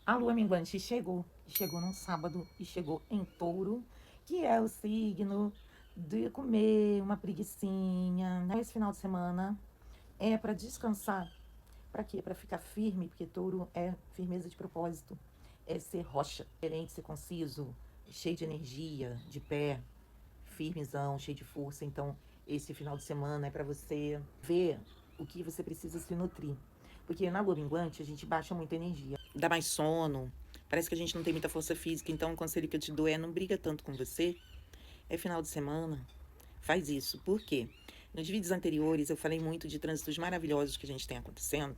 A lua minguante chegou num sábado e chegou em Touro, que é o signo de comer uma preguicinha, né? Esse final de semana é para descansar. Para quê? Para ficar firme, porque Touro é firmeza de propósito, é ser rocha, diferente, ser conciso, cheio de energia, de pé, firmezão, cheio de força. Então, esse final de semana é para você ver o que você precisa se nutrir. Porque na lua minguante a gente baixa muita energia, dá mais sono, parece que a gente não tem muita força física. Então, o conselho que eu te dou é não briga tanto com você. É final de semana, faz isso. Por quê? Nos vídeos anteriores eu falei muito de trânsitos maravilhosos que a gente tem acontecendo.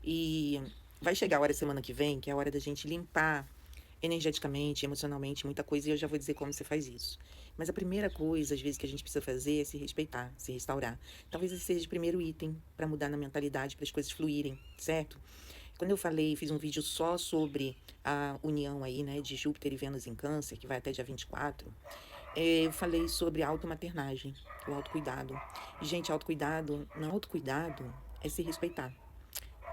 E vai chegar a hora semana que vem, que é a hora da gente limpar energeticamente, emocionalmente, muita coisa, e eu já vou dizer como você faz isso. Mas a primeira coisa, às vezes, que a gente precisa fazer é se respeitar, se restaurar. Talvez esse seja o primeiro item para mudar na mentalidade, para as coisas fluírem, certo? Quando eu falei, fiz um vídeo só sobre a união aí, né, de Júpiter e Vênus em Câncer, que vai até dia 24, eu falei sobre automaternagem, o autocuidado. Gente, autocuidado, não autocuidado é se respeitar,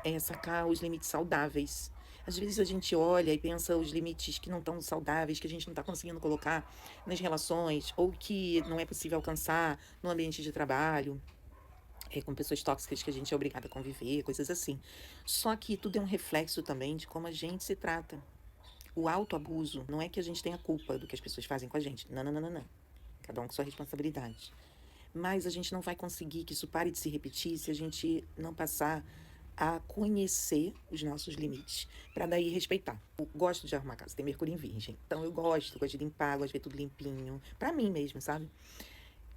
é sacar os limites saudáveis. Às vezes a gente olha e pensa os limites que não estão saudáveis, que a gente não está conseguindo colocar nas relações, ou que não é possível alcançar no ambiente de trabalho, com pessoas tóxicas que a gente é obrigada a conviver, coisas assim. Só que tudo é um reflexo também de como a gente se trata. O autoabuso não é que a gente tenha culpa do que as pessoas fazem com a gente. Não, não, não, não, não. Cada um com sua responsabilidade. Mas a gente não vai conseguir que isso pare de se repetir se a gente não passar a conhecer os nossos limites, para daí respeitar. Eu gosto de arrumar casa, tem Mercúrio em Virgem, então eu gosto de limpar, gosto de ver tudo limpinho, para mim mesmo, sabe?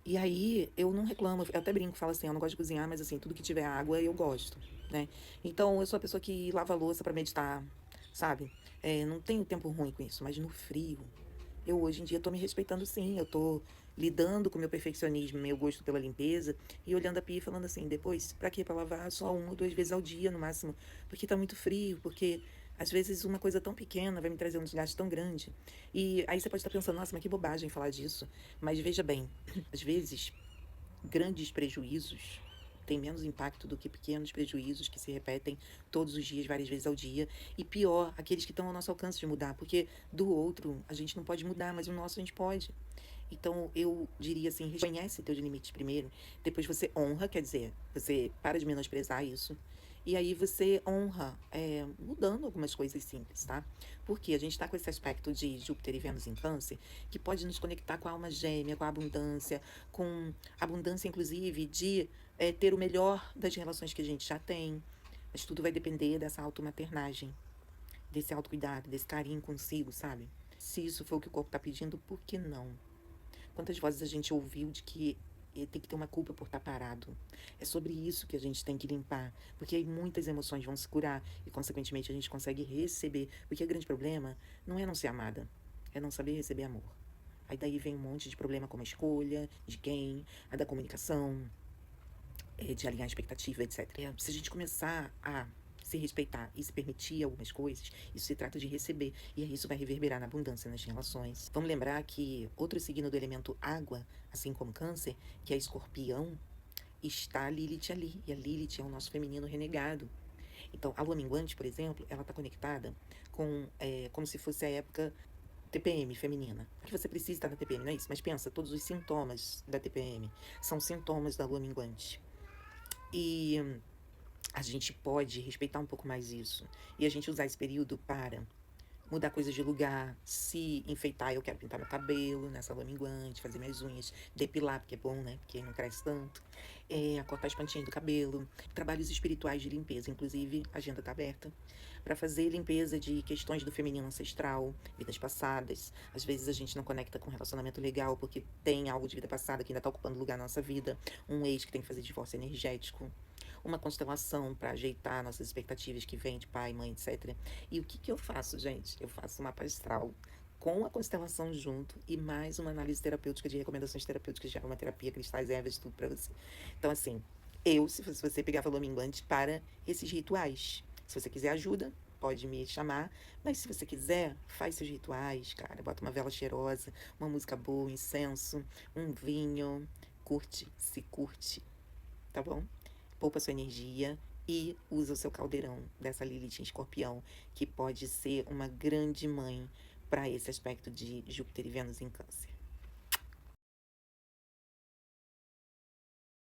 E aí eu não reclamo, eu até brinco, falo assim, eu não gosto de cozinhar, mas assim, tudo que tiver água eu gosto, né? Então eu sou a pessoa que lava a louça para meditar, sabe? Não tenho tempo ruim com isso, mas no frio, eu hoje em dia tô me respeitando sim, eu tô lidando com o meu perfeccionismo, meu gosto pela limpeza, e olhando a pia e falando assim, depois, pra quê? Pra lavar só 1 ou 2 vezes ao dia no máximo, porque tá muito frio, porque às vezes uma coisa tão pequena vai me trazer um desgaste tão grande. E aí você pode estar pensando, nossa, mas que bobagem falar disso. Mas veja bem, às vezes grandes prejuízos têm menos impacto do que pequenos prejuízos que se repetem todos os dias, várias vezes ao dia. E pior, aqueles que estão ao nosso alcance de mudar, porque do outro a gente não pode mudar, mas o nosso a gente pode. Então eu diria assim, reconhece teus limites primeiro, depois você honra, quer dizer, você para de menosprezar isso. E aí você honra, mudando algumas coisas simples, tá? Porque a gente está com esse aspecto de Júpiter e Vênus em Câncer, que pode nos conectar com a alma gêmea, com abundância, inclusive, de ter o melhor das relações que a gente já tem. Mas tudo vai depender dessa automaternagem, desse autocuidado, desse carinho consigo, sabe? Se isso for o que o corpo está pedindo, por que não? Quantas vozes a gente ouviu de que tem que ter uma culpa por estar parado? É sobre isso que a gente tem que limpar, porque aí muitas emoções vão se curar e, consequentemente, a gente consegue receber. Porque o grande problema não é não ser amada, é não saber receber amor. Aí daí vem um monte de problema como a escolha, de quem, a da comunicação, de alinhar a expectativa, etc. Se a gente começar a se respeitar e se permitir algumas coisas, isso se trata de receber. E aí isso vai reverberar na abundância nas relações. Vamos lembrar que outro signo do elemento água, assim como Câncer, que é Escorpião, está a Lilith ali. E a Lilith é o nosso feminino renegado. Então, a lua minguante, por exemplo, ela está conectada com, como se fosse a época TPM feminina. Que você precisa estar na TPM, não é isso? Mas pensa, todos os sintomas da TPM são sintomas da lua minguante. E a gente pode respeitar um pouco mais isso. E a gente usar esse período para mudar coisas de lugar, se enfeitar, eu quero pintar meu cabelo nessa lua minguante, fazer minhas unhas, depilar, porque é bom, né? Porque não cresce tanto. Cortar as pontinhas do cabelo. Trabalhos espirituais de limpeza, inclusive, a agenda tá aberta. Para fazer limpeza de questões do feminino ancestral, vidas passadas. Às vezes a gente não conecta com um relacionamento legal porque tem algo de vida passada que ainda tá ocupando lugar na nossa vida. Um ex que tem que fazer divórcio energético, uma constelação para ajeitar nossas expectativas que vem de pai, mãe, etc. E o que que eu faço, gente? Eu faço uma mapa astral com a constelação junto e mais uma análise terapêutica de recomendações terapêuticas de aromaterapia, cristais, ervas, tudo para você. Então, assim, se você pegar valor minguante para esses rituais. Se você quiser ajuda, pode me chamar. Mas se você quiser, faz seus rituais, cara. Bota uma vela cheirosa, uma música boa, um incenso, um vinho. Curte, se curte, tá bom? Poupa sua energia e usa o seu caldeirão dessa Lilith em Escorpião, que pode ser uma grande mãe para esse aspecto de Júpiter e Vênus em Câncer.